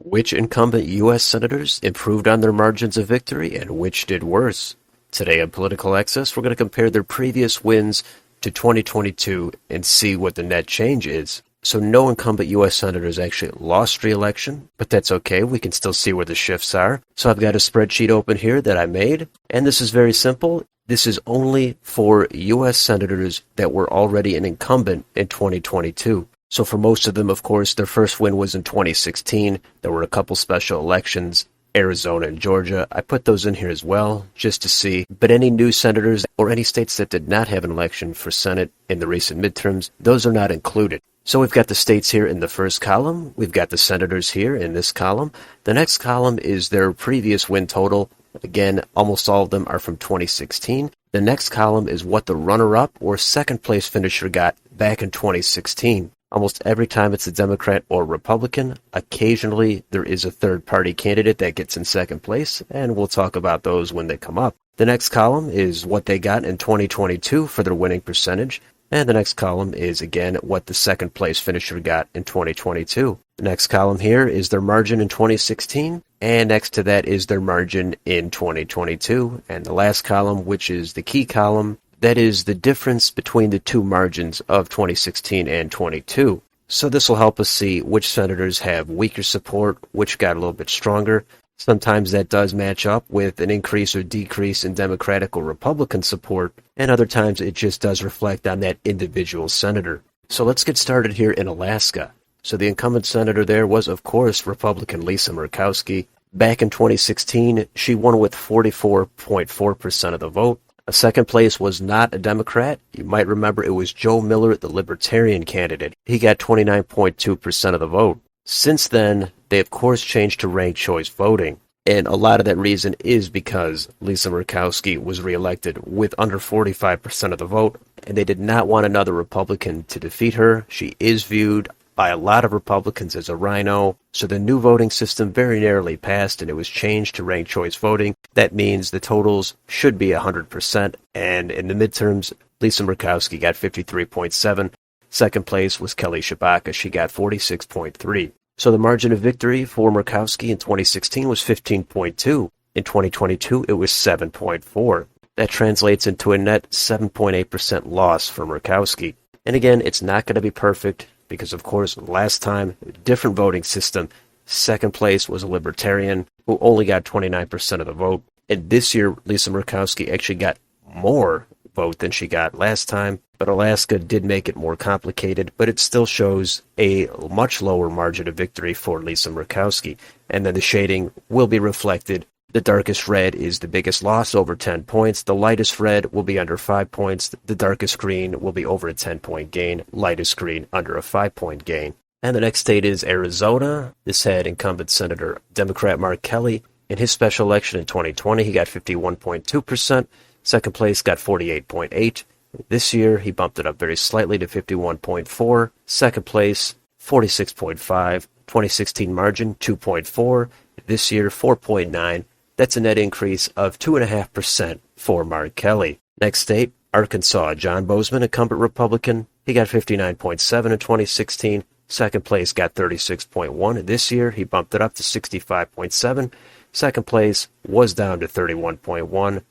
Which incumbent U.S. senators improved on their margins of victory and which did worse? Today on Political Access, we're going to compare their previous wins to 2022 and see what the net change is. So no incumbent U.S. senators actually lost re-election, but that's okay. We can still see where the shifts are. So I've got a spreadsheet open here that I made, and this is very simple. This is only for U.S. senators that were already an incumbent in 2022. So for most of them, of course, their first win was in 2016. There were a couple special elections, Arizona and Georgia. I put those in here as well, just to see. But any new senators or any states that did not have an election for Senate in the recent midterms, those are not included. So we've got the states here in the first column. We've got the senators here in this column. The next column is their previous win total. Again, almost all of them are from 2016. The next column is what the runner-up or second place finisher got back in 2016. Almost every time it's a Democrat or Republican. Occasionally there is a third-party candidate that gets in second place, and we'll talk about those when they come up. The next column is what they got in 2022 for their winning percentage, and the next column is, again, what the second place finisher got in 2022. The next column here is their margin in 2016, and next to that is their margin in 2022. And the last column, which is the key column, that is the difference between the two margins of 2016 and 22. So this will help us see which senators have weaker support, which got a little bit stronger. Sometimes that does match up with an increase or decrease in Democratic or Republican support, and other times it just does reflect on that individual senator. So let's get started here in Alaska. So the incumbent senator there was, of course, Republican Lisa Murkowski. Back in 2016, she won with 44.4% of the vote. A second place was not a Democrat. You might remember it was Joe Miller, the Libertarian candidate. He got 29.2% of the vote. Since then, they of course changed to ranked choice voting. And a lot of that reason is because Lisa Murkowski was reelected with under 45% of the vote, and they did not want another Republican to defeat her. She is viewed by a lot of Republicans as a rhino, so the new voting system very narrowly passed and it was changed to ranked choice voting. That means the totals should be 100%, and in the midterms, Lisa Murkowski got 53.7. Second place was Kelly Tshibaka. She got 46.3. So the margin of victory for Murkowski in 2016 was 15.2. In 2022, it was 7.4. That translates into a net 7.8% loss for Murkowski. And again, it's not going to be perfect because, of course, last time, different voting system. Second place was a Libertarian who only got 29% of the vote. And this year, Lisa Murkowski actually got more vote than she got last time. But Alaska did make it more complicated, but it still shows a much lower margin of victory for Lisa Murkowski. And then the shading will be reflected. The darkest red is the biggest loss, over 10 points. The lightest red will be under 5 points. The darkest green will be over a 10-point gain. Lightest green under a 5-point gain. And the next state is Arizona. This had incumbent Senator Democrat Mark Kelly. In his special election in 2020, he got 51.2%. Second place got 48.8%. This year, he bumped it up very slightly to 51.4. Second place, 46.5. 2016 margin, 2.4. This year, 4.9. That's a net increase of 2.5% for Mark Kelly. Next state, Arkansas. John Bozeman, incumbent Republican. He got 59.7 in 2016. Second place got 36.1. This year, he bumped it up to 65.7. Second place was down to 31.1.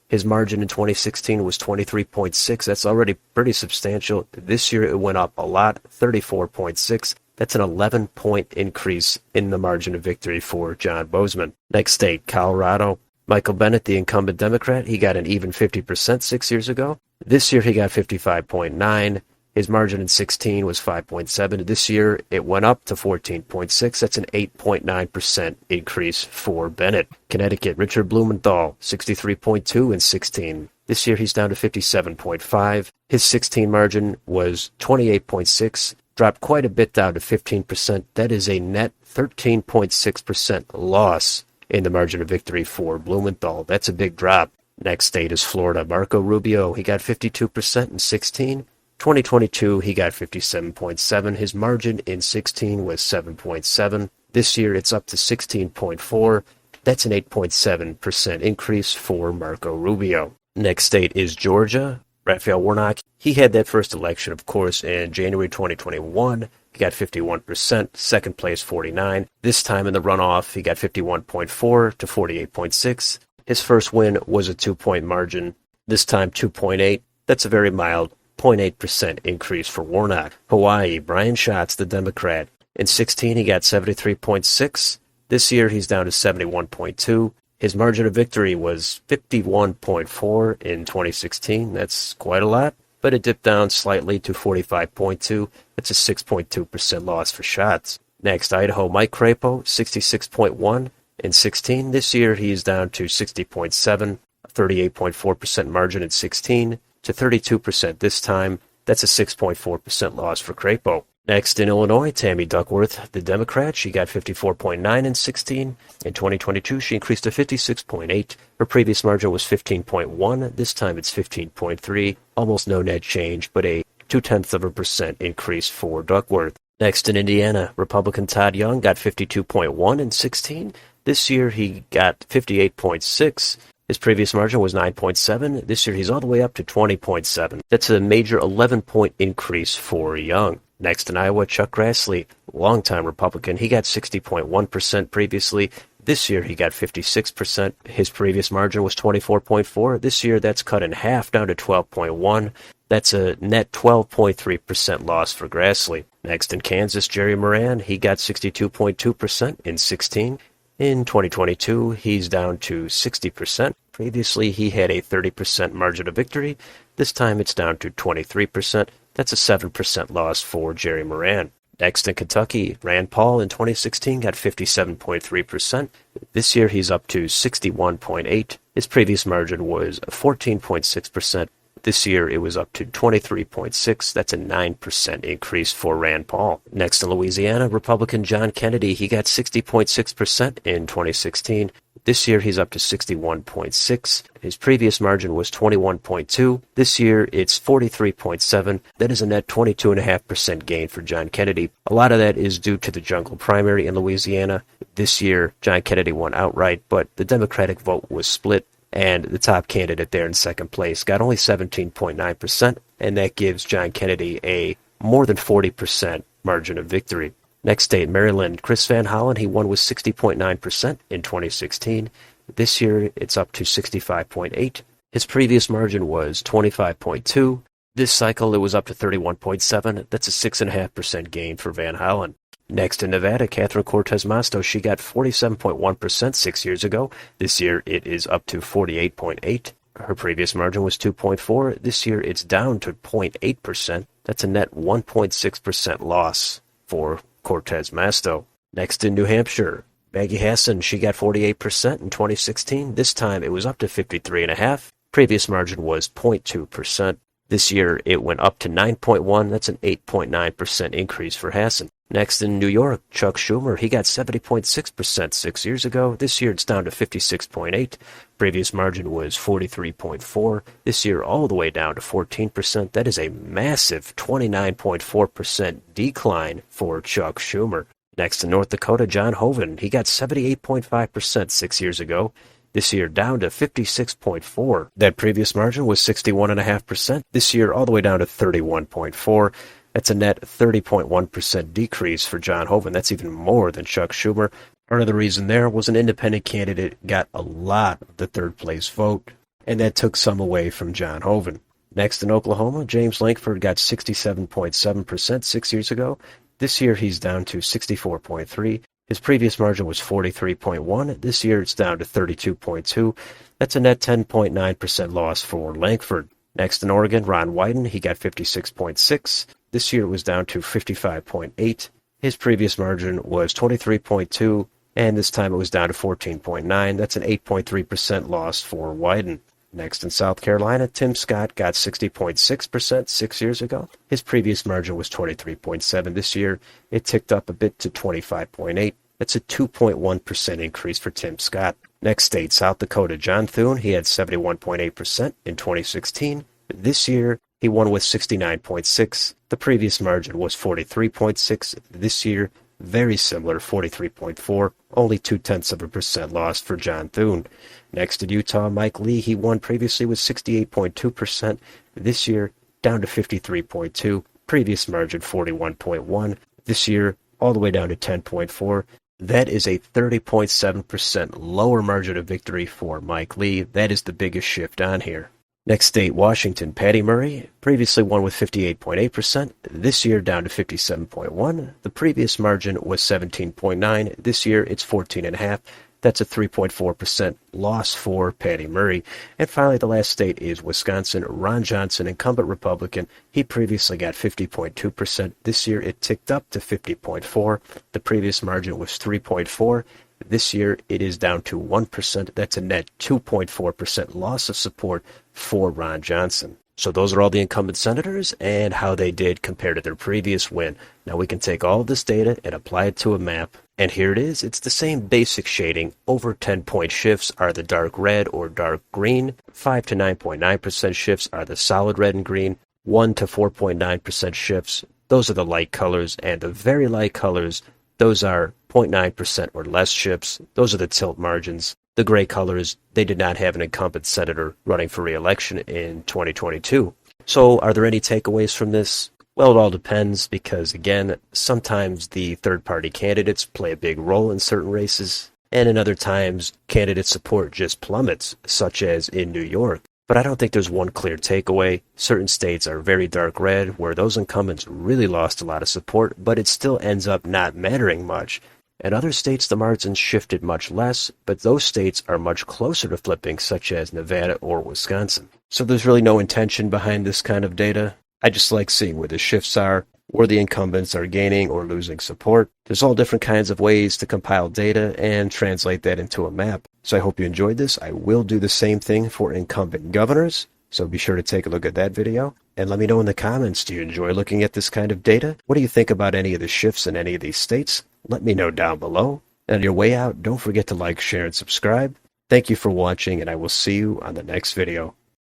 His margin in 2016 was 23.6. That's already pretty substantial. This year it went up a lot, 34.6. That's an 11-point increase in the margin of victory for John Bozeman. Next state, Colorado. Michael Bennet, the incumbent Democrat, he got an even 50% 6 years ago. This year he got 55.9. His margin in 16 was 5.7. This year it went up to 14.6. That's an 8.9% increase for Bennet. Connecticut, Richard Blumenthal, 63.2 in 16. This year he's down to 57.5. His 16 margin was 28.6, dropped quite a bit down to 15%. That is a net 13.6% loss in the margin of victory for Blumenthal. That's a big drop. Next state is Florida. Marco Rubio, he got 52% in 16. 2022, he got 57.7. His margin in 16 was 7.7. This year, it's up to 16.4. That's an 8.7% increase for Marco Rubio. Next state is Georgia. Raphael Warnock, he had that first election, of course, in January 2021, he got 51%. Second place, 49. This time in the runoff, he got 51.4 to 48.6. His first win was a 2-point margin. This time, 2.8. That's a very mild 0.8% increase for Warnock. Hawaii, Brian Schatz, the Democrat. In 16, he got 73.6. This year, he's down to 71.2. His margin of victory was 51.4 in 2016. That's quite a lot, but it dipped down slightly to 45.2. That's a 6.2% loss for Schatz. Next, Idaho, Mike Crapo, 66.1 in 16. This year, he's down to 60.7, a 38.4% margin in 16 to 32% this time. That's a 6.4% loss for Crapo. Next in Illinois, Tammy Duckworth, the Democrat. She got 54.9 in 16. In 2022, she increased to 56.8. Her previous margin was 15.1. This time it's 15.3. Almost no net change, but a 0.2% increase for Duckworth. Next in Indiana, Republican Todd Young got 52.1 in 16. This year he got 58.6. His previous margin was 9.7. This year he's all the way up to 20.7. That's a major 11-point increase for Young. Next in Iowa, Chuck Grassley, longtime Republican. He got 60.1% previously. This year he got 56%. His previous margin was 24.4. This year that's cut in half down to 12.1. That's a net 12.3% loss for Grassley. Next in Kansas, Jerry Moran. He got 62.2% in 16. In 2022, he's down to 60%. Previously, he had a 30% margin of victory. This time it's down to 23%. That's a 7% loss for Jerry Moran. Next in Kentucky, Rand Paul in 2016 got 57.3%. This year he's up to 61.8%. His previous margin was 14.6%. This year it was up to 23.6%. That's a 9% increase for Rand Paul. Next in Louisiana, Republican John Kennedy, he got 60.6% in 2016. This year he's up to 61.6%. His previous margin was 21.2%. This year it's 43.7%. That is a net 22.5% gain for John Kennedy. A lot of that is due to the jungle primary in Louisiana. This year John Kennedy won outright, but the Democratic vote was split, and the top candidate there in second place got only 17.9%, and that gives John Kennedy a more than 40% margin of victory. Next state, Maryland, Chris Van Hollen, he won with 60.9% in 2016. This year, it's up to 65.8%. His previous margin was 25.2%. This cycle, it was up to 31.7%. That's a 6.5% gain for Van Hollen. Next in Nevada, Catherine Cortez Masto, she got 47.1% 6 years ago. This year, it is up to 48.8%. Her previous margin was 2.4%. This year, it's down to 0.8%. That's a net 1.6% loss for Cortez Masto. Next in New Hampshire, Maggie Hassan, she got 48% in 2016. This time it was up to 53.5%. Previous margin was 0.2%. This year it went up to 9.1%. That's an 8.9% increase for Hassan. Next in New York, Chuck Schumer, he got 70.6% 6 years ago. This year it's down to 56.8%. Previous margin was 43.4%. This year all the way down to 14%. That is a massive 29.4% decline for Chuck Schumer. Next in North Dakota, John Hoeven, he got 78.5% 6 years ago. This year down to 56.4%. That previous margin was 61.5%. This year all the way down to 31.4%. That's a net 30.1% decrease for John Hoeven. That's even more than Chuck Schumer. Part of the reason there was an independent candidate got a lot of the third place vote, and that took some away from John Hoeven. Next in Oklahoma, James Lankford got 67.7% 6 years ago. This year he's down to 64.3%. His previous margin was 43.1%. This year it's down to 32.2%. That's a net 10.9% loss for Lankford. Next in Oregon, Ron Wyden, he got 56.6%. This year it was down to 55.8%. His previous margin was 23.2%, and this time it was down to 14.9%. That's an 8.3% loss for Wyden. Next in South Carolina, Tim Scott got 60.6% 6 years ago. His previous margin was 23.7%. This year it ticked up a bit to 25.8%. That's a 2.1% increase for Tim Scott. Next state, South Dakota, John Thune, he had 71.8% in 2016. This year, he won with 69.6%. The previous margin was 43.6%. This year, very similar, 43.4%. Only 0.2% loss for John Thune. Next in Utah, Mike Lee, he won previously with 68.2%. This year, down to 53.2%. Previous margin, 41.1%. This year, all the way down to 10.4. That is a 30.7% lower margin of victory for Mike Lee. That is the biggest shift on here. Next state, Washington, Patty Murray, previously won with 58.8%, this year down to 57.1%. The previous margin was 17.9%, this year it's 14.5%. That's a 3.4% loss for Patty Murray. And finally, the last state is Wisconsin. Ron Johnson, incumbent Republican, he previously got 50.2%. This year it ticked up to 50.4%. The previous margin was 3.4%. This year, it is down to 1%. That's a net 2.4% loss of support for Ron Johnson. So those are all the incumbent senators and how they did compared to their previous win. Now we can take all of this data and apply it to a map. And here it is. It's the same basic shading. Over 10-point shifts are the dark red or dark green. 5 to 9.9% shifts are the solid red and green. 1 to 4.9% shifts, those are the light colors. And the very light colors, those are 0.9% or less shifts. Those are the tilt margins. The gray colors, they did not have an incumbent senator running for re-election in 2022. So are there any takeaways from this? Well, it all depends because, again, sometimes the third-party candidates play a big role in certain races, and in other times, candidate support just plummets, such as in New York. But I don't think there's one clear takeaway. Certain states are very dark red, where those incumbents really lost a lot of support, but it still ends up not mattering much. In other states, the margins shifted much less, but those states are much closer to flipping, such as Nevada or Wisconsin. So there's really no intention behind this kind of data. I just like seeing where the shifts are, where the incumbents are gaining or losing support. There's all different kinds of ways to compile data and translate that into a map. So I hope you enjoyed this. I will do the same thing for incumbent governors, so be sure to take a look at that video. And let me know in the comments, do you enjoy looking at this kind of data? What do you think about any of the shifts in any of these states? Let me know down below. And on your way out, don't forget to like, share, and subscribe. Thank you for watching, and I will see you on the next video.